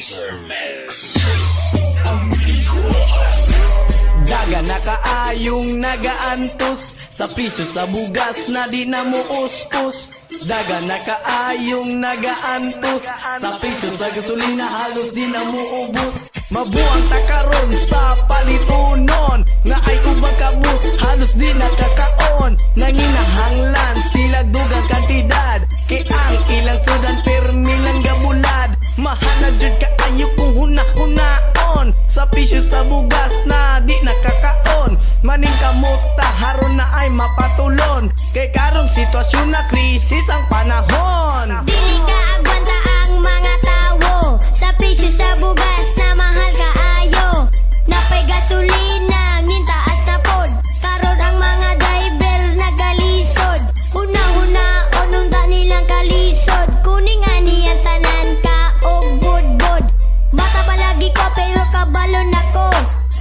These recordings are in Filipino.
Laser Mix. Daga na kaayong nagaantos sa piso sa bugas na di na mo us-us. Daga na kaayong nagaantos sa piso sa gasolina halos di na mo ubos. Mabuang takaron sa palitunon nga ay ubang kabus halos di nakakaon. Nanginahanglan sila dugang kantidad kay ang ilang sudan permi lang gabulad. Mahana jud kaayo kung huna-hunaon sa piso sa bugas na di nakakaon. Maning kamuta haron na ay mapatulon kay karong sitwasyon na krisis ang panahon. Dili ka agwanta ang mga tawo sa presyo sa bugas na mahal kaayo. Napay gasolina nintaas na pod karon ang mga driver nagalisod. Huna-hunaon unta nilang kalisod kuning ani ang tanan ka og budbod. Bata palagi ko pero kabalon ako.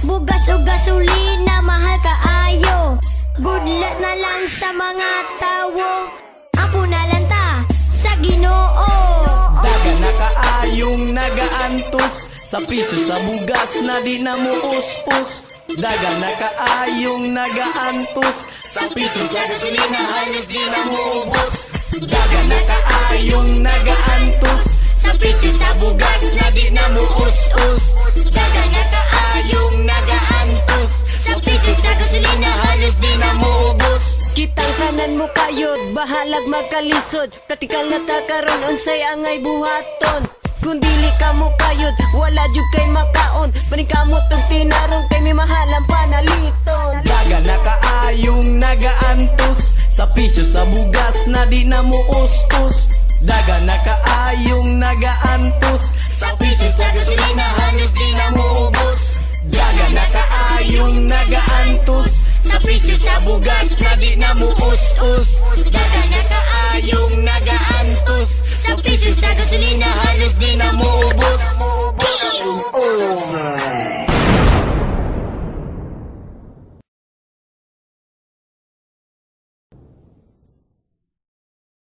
Bugas o gasolina mahal kaayo. Good luck na lang sa mga tawo. Apo na lang ta sa Ginoo. Daga na kaayong nagaantos sa piso sa bugas na di na mo us-us. Daga na kaayong nagaantos sa piso sa gasolina halos di na mo ubos. Daga na kaayong nagaantos Sa piso sa bugas na di na mo us-us. Daga na kaayong nagaantos sa piso sa gasolina halos di na mo ubos. Kitang kanan mo kayod, bahalag magkalisod. Praktikal na takaron, unsay angay buhaton. Kung dili ka mo kayod, wala jud kay makaon. Paningkamot og tinarong kay may mahalang panaliton. Daga na kaayong nagaantos sa piso sa bugas na di na mo us-us. Daga na kaayong nagaantos sa piso sa gasolina halos di na mo ubos. Daga na kaayong nagaantos Sa presyo sa bugas na di na mo us-us. Daga na kaayong nagaantos sa presyo sa gasolina halos di na mo ubos.